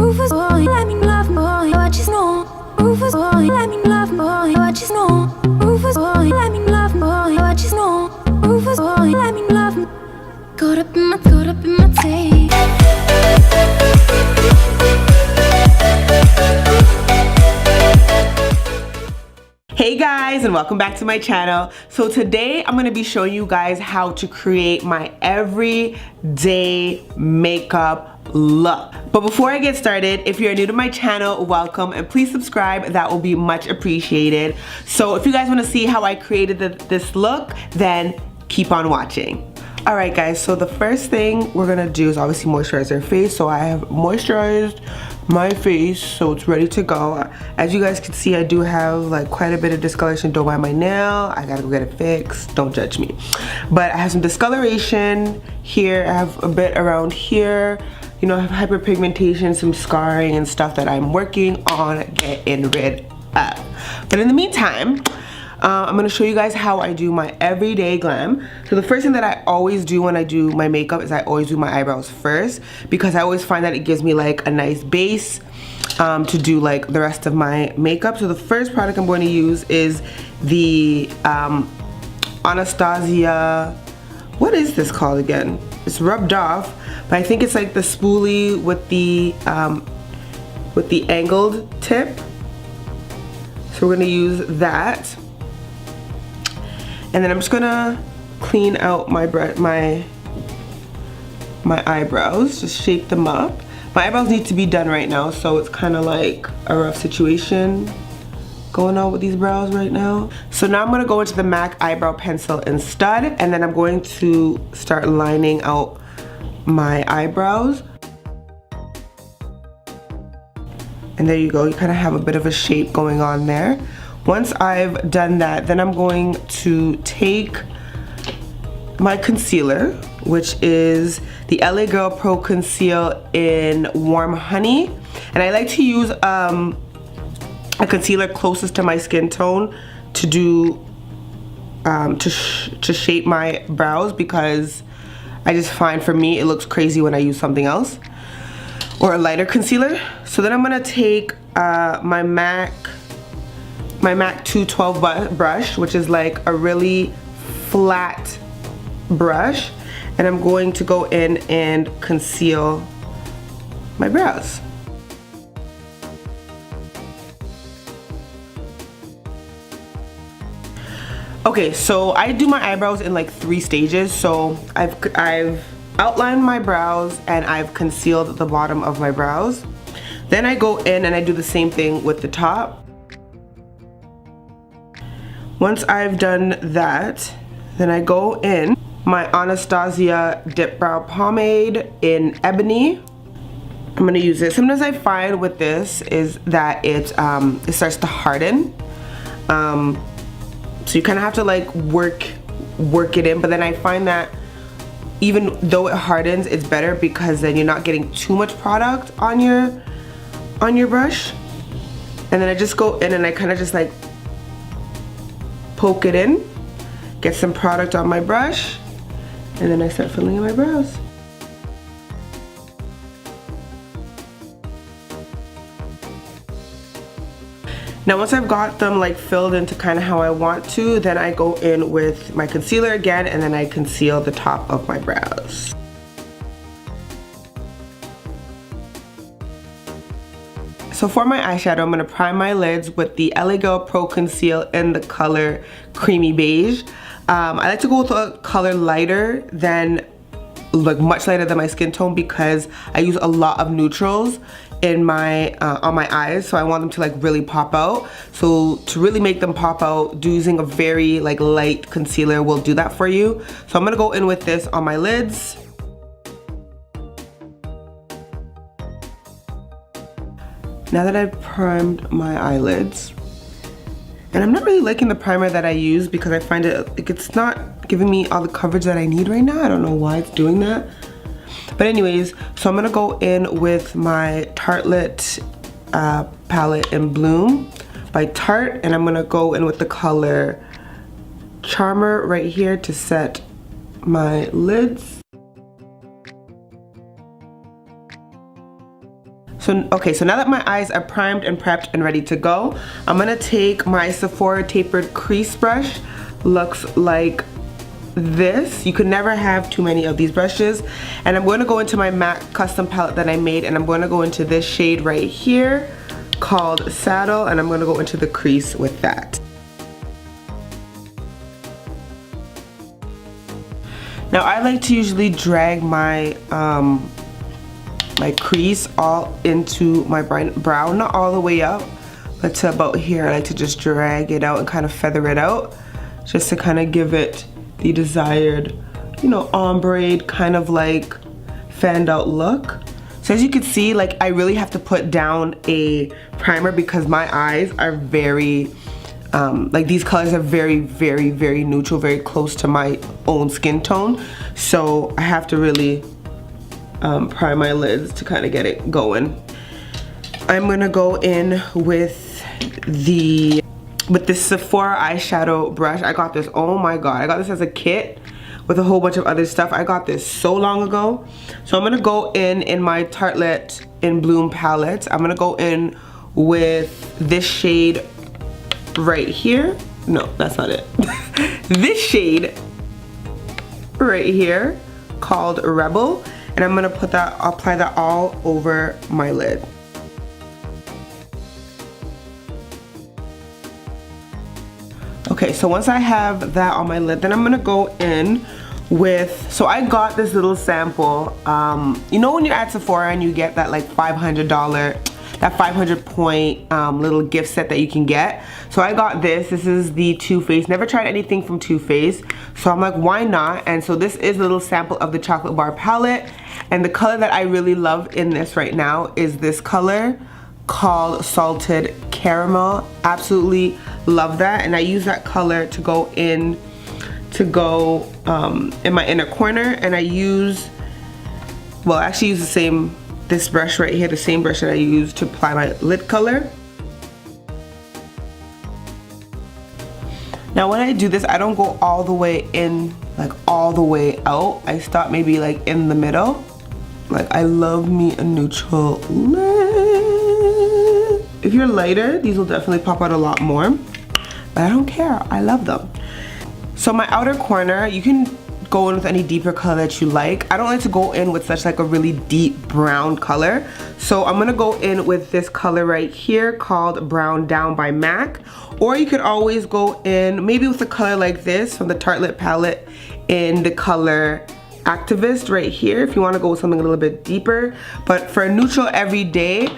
Rufus boy, let me love boy, what you know. Rufus boy, let me love boy, what you know. Rufus boy, let me love boy, what you know. Rufus boy, let me love. Caught up in my tape. Hey guys, and welcome back to my channel. So today I'm going to be showing you guys how to create my everyday makeup look. But before I get started, if you're new to my channel, welcome, and please subscribe. That will be much appreciated. So if you guys want to see how I created this look, then keep on watching. Alright guys, so the first thing we're gonna do is obviously moisturize our face. So I have moisturized my face so it's ready to go. As you guys can see, I do have like quite a bit of discoloration. Don't mind my nail, I gotta go get it fixed, don't judge me. But I have some discoloration here, I have a bit around here. You know, I have hyperpigmentation, some scarring and stuff that I'm working on getting rid of. But in the meantime, I'm gonna show you guys how I do my everyday glam. So the first thing that I always do when I do my makeup is I always do my eyebrows first, because I always find that it gives me like a nice base to do like the rest of my makeup. So the first product I'm going to use is the Anastasia, what is this called again? It's rubbed off, but I think it's like the spoolie with the angled tip. So we're gonna use that. And then I'm just gonna clean out my eyebrows, just shape them up. My eyebrows need to be done right now, so it's kind of like a rough situation going on with these brows right now. So now I'm gonna go into the MAC eyebrow pencil and stud, and then I'm going to start lining out my eyebrows. And there you go, you kind of have a bit of a shape going on there. Once I've done that, then I'm going to take my concealer, which is the LA Girl Pro Conceal in Warm Honey. And I like to use a concealer closest to my skin tone to do, to shape my brows, because I just find for me it looks crazy when I use something else or a lighter concealer. So then I'm gonna take my MAC 212 brush, which is like a really flat brush, and I'm going to go in and conceal my brows. Okay, so I do my eyebrows in like 3 stages. So I've outlined my brows and I've concealed the bottom of my brows. Then I go in and I do the same thing with the top. Once I've done that, then I go in my Anastasia Dip Brow Pomade in Ebony. I'm gonna use this. Sometimes I find with this is that it starts to harden. So you kind of have to like work it in, but then I find that even though it hardens, it's better because then you're not getting too much product on your brush. And then I just go in and I kind of just like poke it in, get some product on my brush, and then I start filling in my brows. Now once I've got them like filled into kind of how I want to, then I go in with my concealer again, and then I conceal the top of my brows. So for my eyeshadow, I'm going to prime my lids with the LA Girl Pro Conceal in the color Creamy Beige. I like to go with a color lighter than, like much lighter than my skin tone, because I use a lot of neutrals in my on my eyes, so I want them to like really pop out. So to really make them pop out, using a very like light concealer will do that for you. So I'm going to go in with this on my lids. Now that I've primed my eyelids, and I'm not really liking the primer that I use because I find it's not giving me all the coverage that I need right now. I don't know why it's doing that. But anyways, so I'm gonna go in with my Tartelette palette in Bloom by Tarte, and I'm gonna go in with the color Charmer right here to set my lids. So, okay, so now that my eyes are primed and prepped and ready to go, I'm gonna take my Sephora tapered crease brush. Looks like this. You could never have too many of these brushes. And I'm going to go into my MAC custom palette that I made, and I'm going to go into this shade right here called Saddle, and I'm going to go into the crease with that. Now I like to usually drag my my crease all into my brow, not all the way up, but to about here. I like to just drag it out and kind of feather it out, just to kind of give it the desired, you know, ombre kind of like fanned out look. So as you can see, like I really have to put down a primer because my eyes are very, like these colors are very, very, very neutral, very close to my own skin tone. So I have to really prime my lids to kind of get it going. I'm gonna go in with this Sephora eyeshadow brush. I got this, oh my god, I got this as a kit with a whole bunch of other stuff. I got this so long ago. So I'm gonna go in my Tartelette in Bloom palette. I'm gonna go in with this shade right here. No, that's not it. This shade right here called Rebel, and I'm gonna apply that all over my lid. Okay, so once I have that on my lid, then I'm gonna go in with, so I got this little sample. You know when you're at Sephora and you get that like $500, that 500 point little gift set that you can get. So I got this. This is the Too Faced. Never tried anything from Too Faced. So I'm like, why not? And so this is a little sample of the chocolate bar palette. And the color that I really love in this right now is this color called Salted Caramel. Absolutely love that. And I use that color to go in my inner corner. And I use, well, I actually use this brush right here, the same brush that I use to apply my lid color. Now when I do this, I don't go all the way in, like all the way out. I stop maybe like in the middle. Like I love me a neutral lid. If you're lighter, these will definitely pop out a lot more, but I don't care, I love them. So my outer corner, you can go in with any deeper color that you like. I don't like to go in with such like a really deep brown color. So I'm gonna go in with this color right here called Brown Down by MAC. Or you could always go in maybe with a color like this from the Tartelette palette in the color Activist right here if you wanna go with something a little bit deeper. But for a neutral everyday,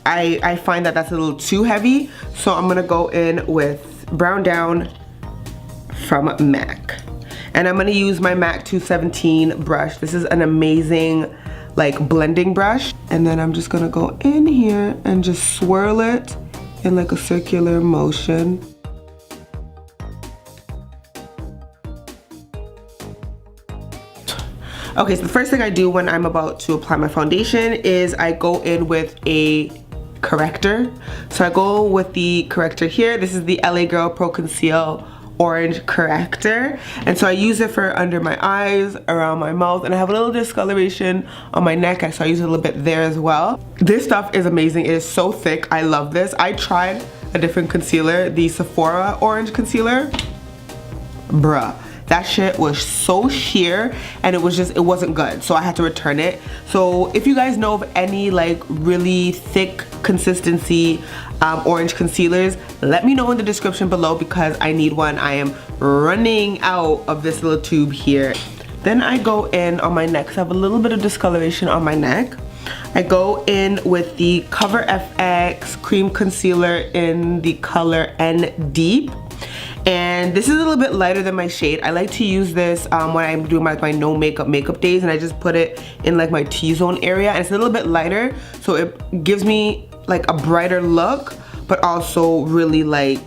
I find that that's a little too heavy. So I'm gonna go in with Brown Down from MAC. And I'm gonna use my MAC 217 brush. This is an amazing like blending brush. And then I'm just gonna go in here and just swirl it in like a circular motion. Okay, so the first thing I do when I'm about to apply my foundation is I go in with a corrector. So I go with the corrector here. This is the LA Girl Pro Conceal Orange Corrector. And so I use it for under my eyes, around my mouth, and I have a little discoloration on my neck, so I use it a little bit there as well. This stuff is amazing. It is so thick. I love this. I tried a different concealer, the Sephora Orange Concealer. Bruh. That shit was so sheer and it wasn't good. So I had to return it. So if you guys know of any like really thick consistency orange concealers, let me know in the description below because I need one. I am running out of this little tube here. Then I go in on my neck. So I have a little bit of discoloration on my neck. I go in with the Cover FX Cream Concealer in the color N Deep. And this is a little bit lighter than my shade. I like to use this when I'm doing my no makeup days, and I just put it in like my T-zone area, and it's a little bit lighter, so it gives me like a brighter look, but also really like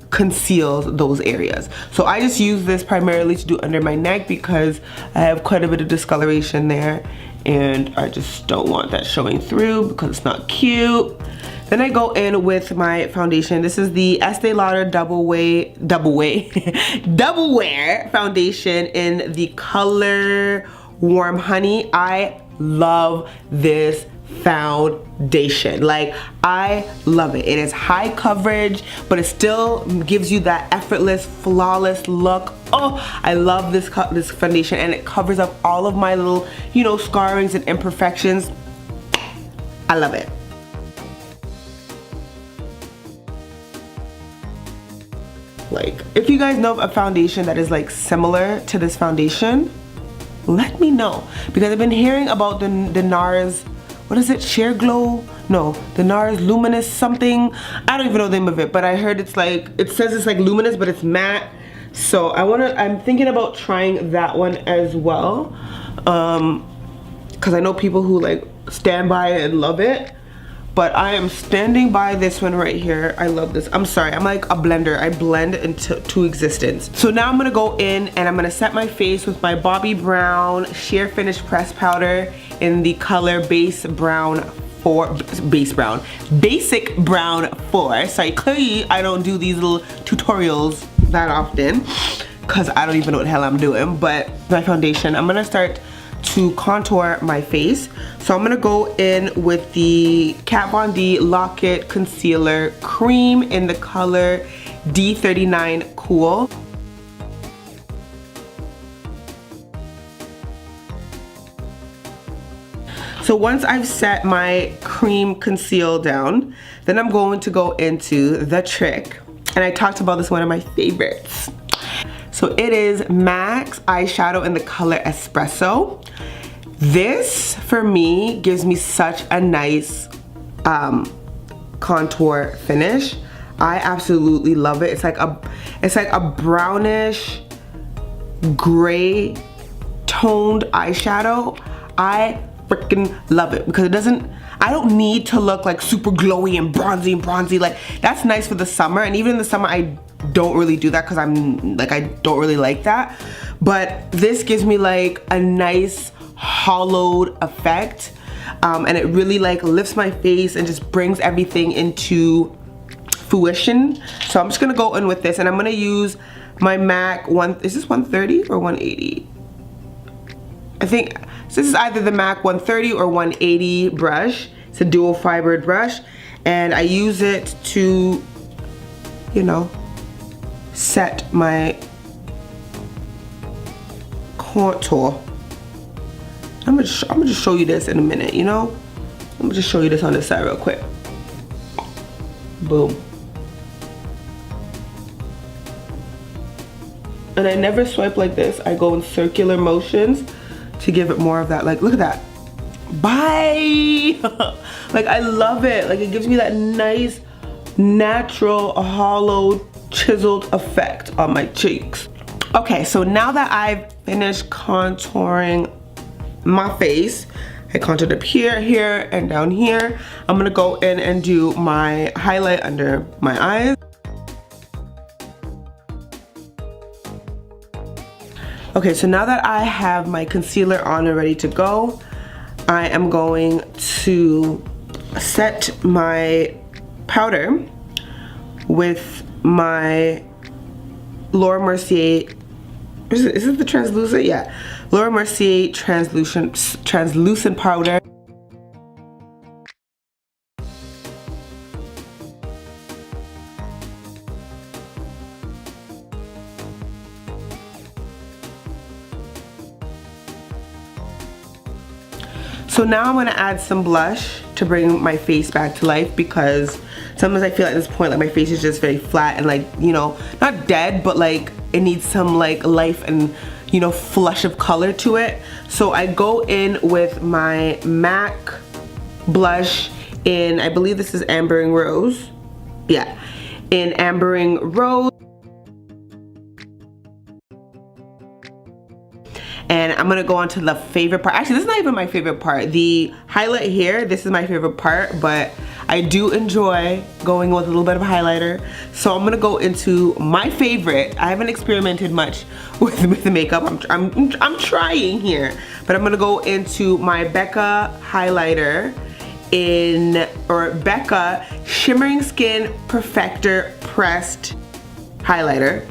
conceals those areas. So I just use this primarily to do under my neck because I have quite a bit of discoloration there, and I just don't want that showing through because it's not cute. Then I go in with my foundation. This is the Estee Lauder Double Wear foundation in the color Warm Honey. I love this foundation. Like, I love it. It is high coverage, but it still gives you that effortless, flawless look. Oh, I love this foundation, and it covers up all of my little, you know, scarrings and imperfections. I love it. Like, if you guys know of a foundation that is like similar to this foundation, let me know, because I've been hearing about the NARS, what is it, Sheer Glow? No, the NARS Luminous something. I don't even know the name of it, but I heard it's like, it says it's like luminous, but it's matte. So I'm thinking about trying that one as well, because I know people who like stand by it and love it. But I am standing by this one right here. I love this. I'm sorry, I'm like a blender. I blend into existence. So now I'm gonna go in and I'm gonna set my face with my Bobbi Brown Sheer Finish Pressed Powder in the color Basic Brown 4. Sorry, clearly I don't do these little tutorials that often, because I don't even know what the hell I'm doing. But my foundation, I'm gonna start to contour my face. So I'm gonna go in with the Kat Von D Lock-It Concealer Cream in the color D39 Cool. So once I've set my cream conceal down, then I'm going to go into the trick. And I talked about this, one of my favorites. So it is MAC's eyeshadow in the color Espresso. This, for me, gives me such a nice contour finish. I absolutely love it. It's like a brownish, gray toned eyeshadow. I freaking love it, because I don't need to look like super glowy and bronzy. Like, that's nice for the summer, and even in the summer I don't really do that, because I don't really like that. But this gives me like a nice hollowed effect, and it really like lifts my face and just brings everything into fruition. So I'm just gonna go in with this, and I'm gonna use my MAC is this 130 or 180? I think so. This is either the MAC 130 or 180 brush. It's a dual fibered brush, and I use it to, you know, set my contour. I'm gonna just show you this in a minute, you know? I'm gonna just show you this on this side real quick. Boom. And I never swipe like this. I go in circular motions to give it more of that, like, look at that. Bye! Like, I love it. Like, it gives me that nice, natural, hollowed, chiseled effect on my cheeks. Okay, so now that I've finished contouring my face, I contoured up here, here, and down here. I'm gonna go in and do my highlight under my eyes. Okay, so now that I have my concealer on and ready to go, I am going to set my powder with my Laura Mercier, is it the translucent? Yeah, Laura Mercier translucent powder. So now I'm gonna add some blush to bring my face back to life, because sometimes I feel at this point like my face is just very flat and, like, you know, not dead, but like it needs some like life and, you know, flush of color to it. So I go in with my MAC blush in, I believe this is Ambering Rose. Yeah, in Ambering Rose. And I'm gonna go on to the favorite part. Actually, this is not even my favorite part. The highlight here, this is my favorite part, but I do enjoy going with a little bit of highlighter. So I'm gonna go into my favorite. I haven't experimented much with the makeup. I'm trying here, but I'm gonna go into my Becca highlighter Becca Shimmering Skin Perfector Pressed Highlighter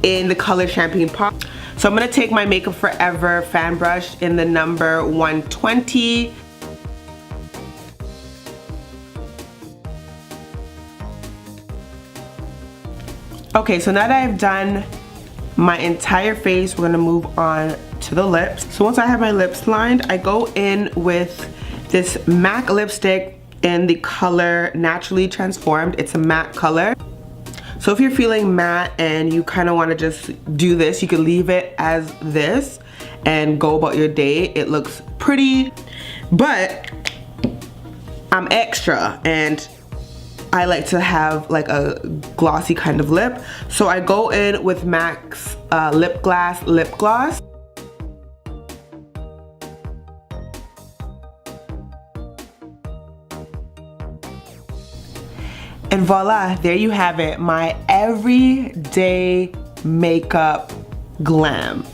in the color Champagne Pop. So I'm gonna take my Makeup Forever fan brush in the number 120. Okay, so now that I've done my entire face, we're gonna move on to the lips. So once I have my lips lined, I go in with this MAC lipstick in the color Naturally Transformed. It's a matte color. So if you're feeling matte and you kind of want to just do this, you could leave it as this and go about your day. It looks pretty, but I'm extra and I like to have like a glossy kind of lip. So I go in with MAC's Lip Glass lip gloss. And voila, there you have it, my everyday makeup glam.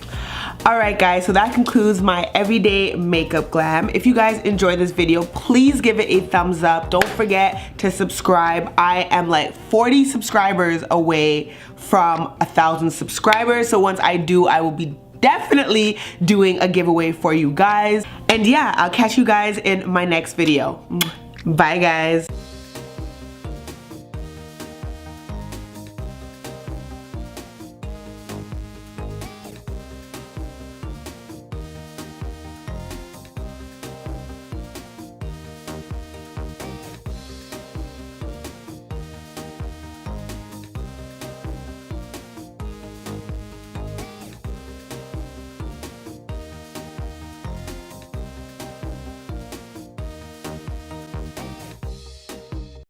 Alright guys, so that concludes my everyday makeup glam. If you guys enjoyed this video, please give it a thumbs up. Don't forget to subscribe. I am like 40 subscribers away from 1,000 subscribers. So once I do, I will be definitely doing a giveaway for you guys. And yeah, I'll catch you guys in my next video. Bye guys.